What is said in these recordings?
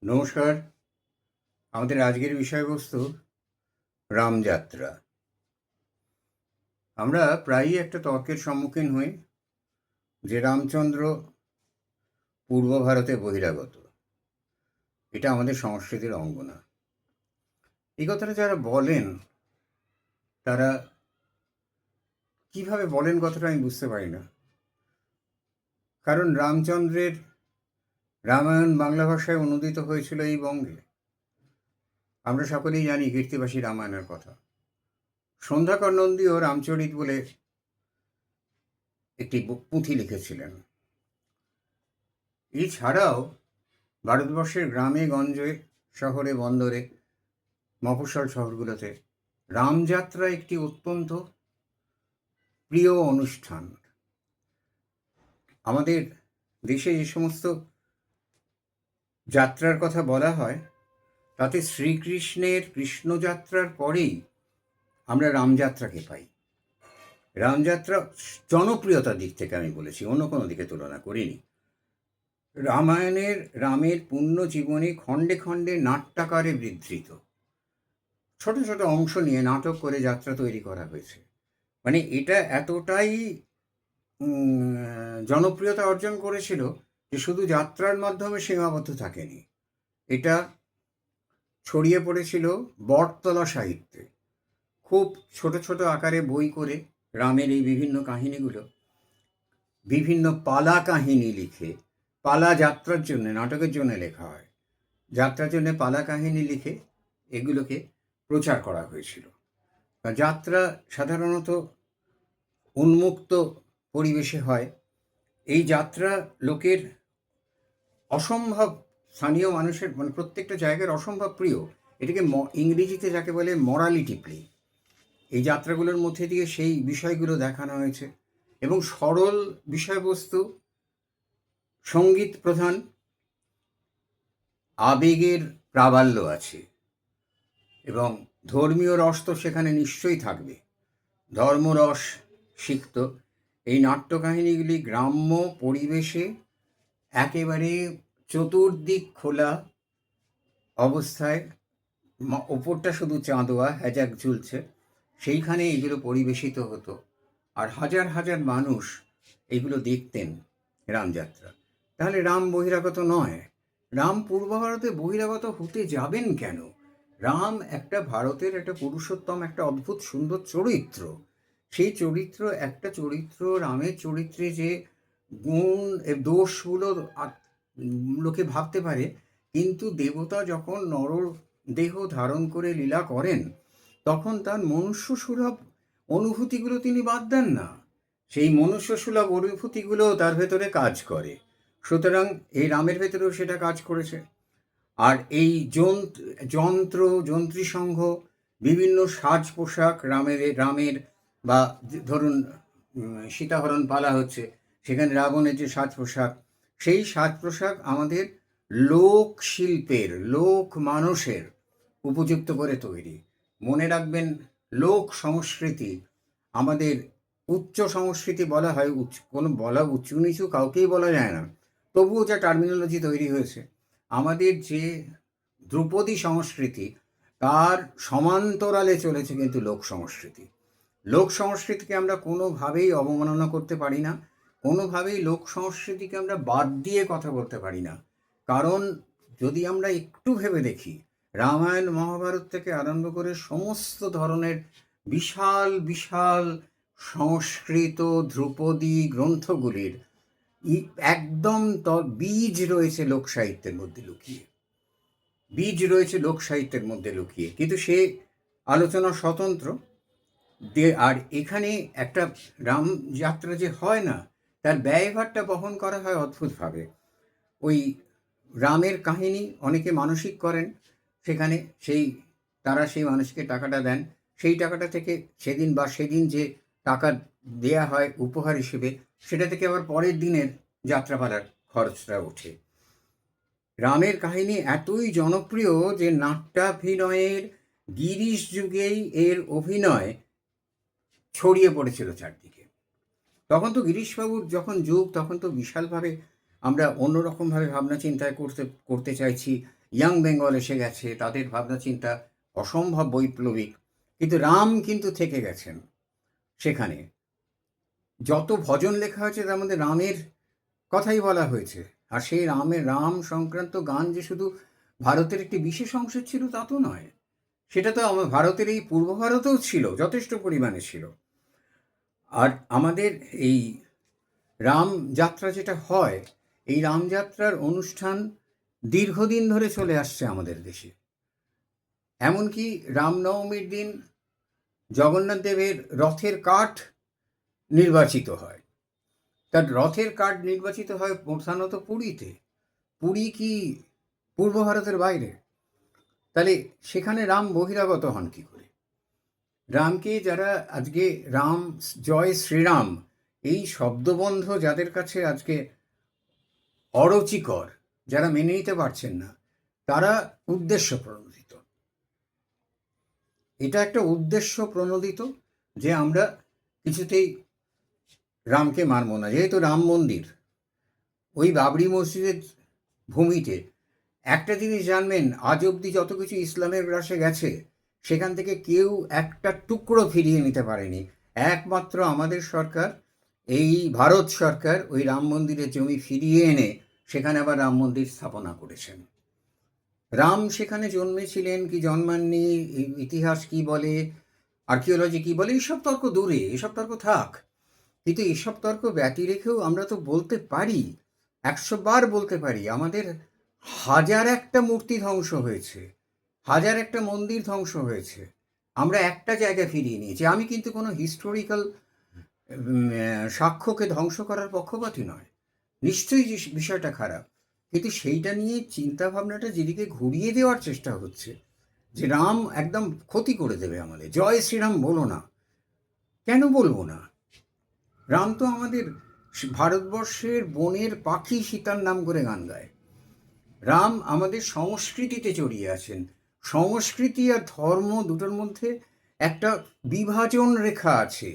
নমস্কার। আমাদের আজকের বিষয়বস্তু রামযাত্রা। আমরা প্রায়ই একটা তর্কের সম্মুখীন হই যে রামচন্দ্র পূর্ব ভারতে বহিরাগত। এটা আমাদের সংস্কৃতির অঙ্গ না। এই কথাটা যারা বলেন তারা কিভাবে বলেন কথাটা আমি বুঝতে পারি না। কারণ রামচন্দ্রের রামায়ণ বাংলা ভাষায় অনুদিত হয়েছিল এই বঙ্গে। আমরা সকলেই জানি কীর্তিবাসী রামায়ণের কথা। সন্ধ্যাকর নন্দীও রামচরিত বলে একটি পুঁথি লিখেছিলেন। এছাড়াও ভারতবর্ষের গ্রামে গঞ্জে, শহরে বন্দরে, মফস্বল শহরগুলোতে রামযাত্রা একটি অত্যন্ত প্রিয় অনুষ্ঠান। আমাদের দেশে যে সমস্ত যাত্রার কথা বলা হয় তাতে শ্রীকৃষ্ণের কৃষ্ণযাত্রার পরেই আমরা রামযাত্রাকে পাই। রামযাত্রা জনপ্রিয়তার দিক থেকে আমি বলেছি, অন্য কোনো দিকে তুলনা করিনি। রামায়ণের রামের পূর্ণ জীবনী খণ্ডে খণ্ডে নাট্যাকারে বিধৃত। ছোট ছোট অংশ নিয়ে নাটক করে যাত্রা তৈরি করা হয়েছে। মানে এটা এতটাই জনপ্রিয়তা অর্জন করেছিল যে শুধু যাত্রার মাধ্যমে সীমাবদ্ধ থাকেনি, এটা ছড়িয়ে পড়েছিল বটতলা সাহিত্যে। খুব ছোট ছোট আকারে বই করে রামের এই বিভিন্ন কাহিনীগুলো বিভিন্ন পালা কাহিনী লিখে, পালা যাত্রার জন্য, নাটকের জন্য লেখা হয়, যাত্রার জন্য পালা কাহিনী লিখে এগুলোকে প্রচার করা হয়েছিল। যাত্রা সাধারণত উন্মুক্ত পরিবেশে হয়। এই যাত্রা লোকের অসম্ভব, স্থানীয় মানুষের মানে প্রত্যেকটা জায়গার অসম্ভব প্রিয়। এটাকে ইংরেজিতে যাকে বলে মরালিটি প্লে। এই যাত্রাগুলোর মধ্যে দিয়ে সেই বিষয়গুলো দেখানো হয়েছে এবং সরল বিষয়বস্তু, সঙ্গীত প্রধান, আবেগের প্রাবল্য আছে এবং ধর্মীয় রস তো সেখানে নিশ্চয়ই থাকবে। ধর্মরস সিক্ত এই নাট্যকাহিনীগুলি গ্রাম্য পরিবেশে একেবারে চতুর্দিক খোলা অবস্থায়, ওপরটা শুধু চাঁদোয়া হ্যাজাক ঝুলছে, সেইখানে এগুলো পরিবেশিত হতো। আর হাজার হাজার মানুষ এগুলো দেখতেন রামযাত্রা। তাহলে রাম বহিরাগত নয়। রাম পূর্ব ভারতে বহিরাগত হতে যাবেন কেন? রাম একটা ভারতের একটা পুরুষোত্তম, একটা অদ্ভুত সুন্দর চরিত্র। সেই চরিত্র, একটা চরিত্র, রামের চরিত্রে যে গুণ দোষগুলো লোকে ভাবতে পারে, কিন্তু দেবতা যখন নর দেহ ধারণ করে লীলা করেন তখন তার মনুষ্য সুলভ অনুভূতিগুলো তিনি বাদ দেন না। সেই মনুষ্য সুলভ অনুভূতিগুলো তার ভেতরে কাজ করে। সুতরাং এই রামের ভেতরেও সেটা কাজ করেছে। আর এই যন্ত্র যন্ত্রীসংঘ, বিভিন্ন সাজ পোশাক, রামের বা ধরুন সীতাহরণ পালা হচ্ছে, সেখানে রাবণের যে সাজ পোশাক, সেই সাজ পোশাক আমাদের লোক শিল্পের, লোক মানুষের উপযুক্ত করে তৈরি। মনে রাখবেন, লোক সংস্কৃতি আমাদের উচ্চ সংস্কৃতি বলা হয়, কোনো বলা উঁচু নিচু কাউকেই বলা যায় না, তবুও যা টার্মিনোলজি তৈরি হয়েছে, আমাদের যে ধ্রুপদী সংস্কৃতি তার সমান্তরালে চলেছে কিন্তু লোক সংস্কৃতি। লোক সংস্কৃতিকে আমরা কোনোভাবেই অবমাননা করতে পারি না, কোনোভাবেই লোক সংস্কৃতিকে আমরা বাদ দিয়ে কথা বলতে পারি না। কারণ যদি আমরা একটু ভেবে দেখি, রামায়ণ মহাভারত থেকে আরম্ভ করে সমস্ত ধরনের বিশাল বিশাল সংস্কৃত ধ্রুপদী গ্রন্থগুলির একদম বীজ রয়েছে লোক সাহিত্যের মধ্যে লুকিয়ে, বীজ রয়েছে লোক সাহিত্যের মধ্যে লুকিয়ে, কিন্তু সে আলোচনা স্বতন্ত্র। আর এখানে একটা রামযাত্রা যে হয় না, তার ব্যয়ভারটা বহন করা হয় অদ্ভুতভাবে। ওই রামের কাহিনী অনেকে মানসিক করেন, সেখানে তারা সেই মানুষকে টাকাটা দেন, সেই টাকাটা থেকে সেদিন যে টাকা দেয়া হয় উপহার হিসেবে, সেটা থেকে আবার পরের দিনের যাত্রাপালার খরচটা ওঠে। রামের কাহিনী এতই জনপ্রিয় যে নাট্যাভিনয়ের গিরিশ যুগেই এর অভিনয় ছড়িয়ে পড়েছিল চারদিকে। তখন তো গিরিশবাবুর যখন যুগ, তখন তো বিশালভাবে আমরা অন্যরকমভাবে ভাবনা চিন্তায় করতে চাইছি, ইয়াং বেঙ্গল এসে গেছে, তাদের ভাবনা চিন্তা অসম্ভব বৈপ্লবিক, কিন্তু রাম কিন্তু থেকে গেছেন সেখানে। যত ভজন লেখা হয়েছে তার মধ্যে রামের কথাই বলা হয়েছে। আর সেই রাম সংক্রান্ত গান যে শুধু ভারতের একটি বিশেষ অংশ ছিল তা তো নয়, সেটা তো ভারতের এই পূর্ব ভারতেও ছিল, যথেষ্ট পরিমাণে ছিল। আর আমাদের এই রামযাত্রা যেটা হয়, এই রামযাত্রার অনুষ্ঠান দীর্ঘদিন ধরে চলে আসছে আমাদের দেশে। এমনকি রামনবমীর দিন জগন্নাথ দেবের রথের কাঠ নির্বাচিত হয়। তার রথের কাঠ নির্বাচিত হয় প্রধানত পুরীতে। পুরী কি পূর্ব ভারতের বাইরে? তাহলে সেখানে রাম বহিরাগত হন কী করে? রামকে যারা আজকে রাম জয় শ্রীরাম এই শব্দবন্ধ যাদের কাছে আজকে অরুচিকর, যারা মেনে নিতে পারছেন না, তারা উদ্দেশ্য প্রণোদিত। এটা একটা উদ্দেশ্য প্রণোদিত যে আমরা কিছুতেই রামকে মানব না। যেহেতু রাম মন্দির ওই বাবরি মসজিদের ভূমিতে, একটা জিনিস জানবেন, আজ অবধি যত কিছু ইসলামের গ্রাসে গেছে সেখান থেকে কেউ একটা টুকরো ফিরিয়ে নিতে পারেনি। একমাত্র আমাদের সরকার, এই ভারত সরকার, ওই রাম মন্দিরের জমি ফিরিয়ে এনে সেখানে আবার রাম মন্দির স্থাপনা করেছেন। রাম সেখানে জন্মেছিলেন কি জন্মাননি, ইতিহাস কি বলে, আর্কিওলজি কি বলে, এইসব তর্ক দূরে, এসব তর্ক থাক। কিন্তু এসব তর্ক ব্যতি রেখেও আমরা তো বলতে পারি, 100 বার বলতে পারি, আমাদের 1001টা মূর্তি ধ্বংস হয়েছে, 1001টা মন্দির ধ্বংস হয়েছে, আমরা একটা জায়গায় ফিরিয়ে নিয়েছি। আমি কিন্তু কোনো হিস্টোরিক্যাল সাক্ষ্যকে ধ্বংস করার পক্ষপাতী নয়, নিশ্চয়ই যে বিষয়টা খারাপ, কিন্তু সেইটা নিয়ে চিন্তাভাবনাটা যেদিকে ঘুরিয়ে দেওয়ার চেষ্টা হচ্ছে, যে রাম একদম ক্ষতি করে দেবে আমাদের, জয় শ্রীরাম বলো না। কেন বলবো না? রাম তো আমাদের ভারতবর্ষের বনের পাখি, সীতার নাম করে গান গায়। রাম আমাদের সংস্কৃতিতে জড়িয়ে আছেন। সংস্কৃতি আর ধর্ম দুটোর মধ্যে একটা বিভাজন রেখা আছে,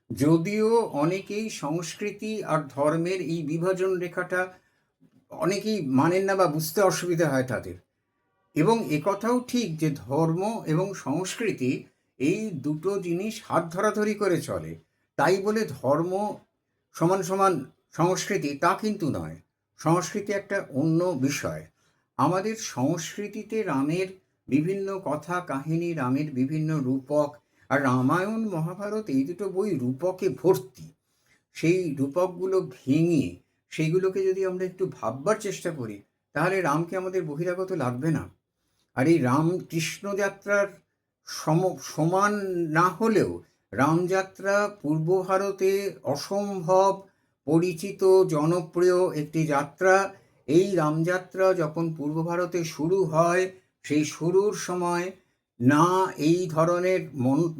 যদিও অনেকেই সংস্কৃতি আর ধর্মের এই বিভাজন রেখাটা অনেকেই মানেন না বা বুঝতে অসুবিধা হয় তাদের। এবং একথাও ঠিক যে ধর্ম এবং সংস্কৃতি এই দুটো জিনিস হাত ধরাধরি করে চলে, তাই বলে ধর্ম সমান সমান সংস্কৃতি তা কিন্তু নয়। সংস্কৃতি একটা অন্য বিষয়। আমাদের সংস্কৃতিতে রামের বিভিন্ন কথা কাহিনী, রামের বিভিন্ন রূপক, আর রামায়ণ মহাভারত এই দুটো বই রূপকে ভর্তি। সেই রূপকগুলো ভেঙে সেইগুলোকে যদি আমরা একটু ভাববার চেষ্টা করি, তাহলে রামকে আমাদের বহিরাগত লাগবে না। আর এই রামকৃষ্ণ যাত্রার সমান না হলেও রামযাত্রা পূর্ব ভারতে অসম্ভব পরিচিত জনপ্রিয় একটি যাত্রা। এই রামযাত্রা যখন পূর্ব ভারতে শুরু হয়, সেই শুরুর সময় না এই ধরনের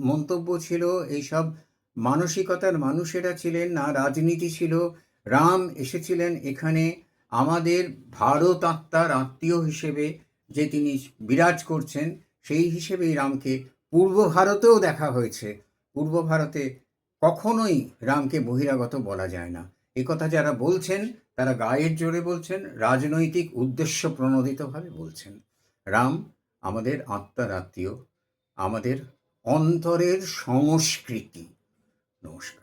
মন্তব্য ছিল, এইসব মানসিকতার মানুষেরা ছিলেন না, রাজনীতি ছিল। রাম এসেছিলেন এখানে আমাদের ভারত আত্মার আত্মীয় হিসেবে, যে তিনি বিরাজ করছেন সেই হিসেবেই রামকে পূর্ব ভারতেও দেখা হয়েছে। পূর্ব ভারতে কখনোই রামকে বহিরাগত বলা যায় না। এ কথা যারা বলছেন তারা গায়ের জোরে বলছেন, রাজনৈতিক উদ্দেশ্য প্রণোদিতভাবে বলছেন। রাম আমাদের আত্মার আত্মীয়, আমাদের অন্তরের সংস্কৃতি। নমস্কার।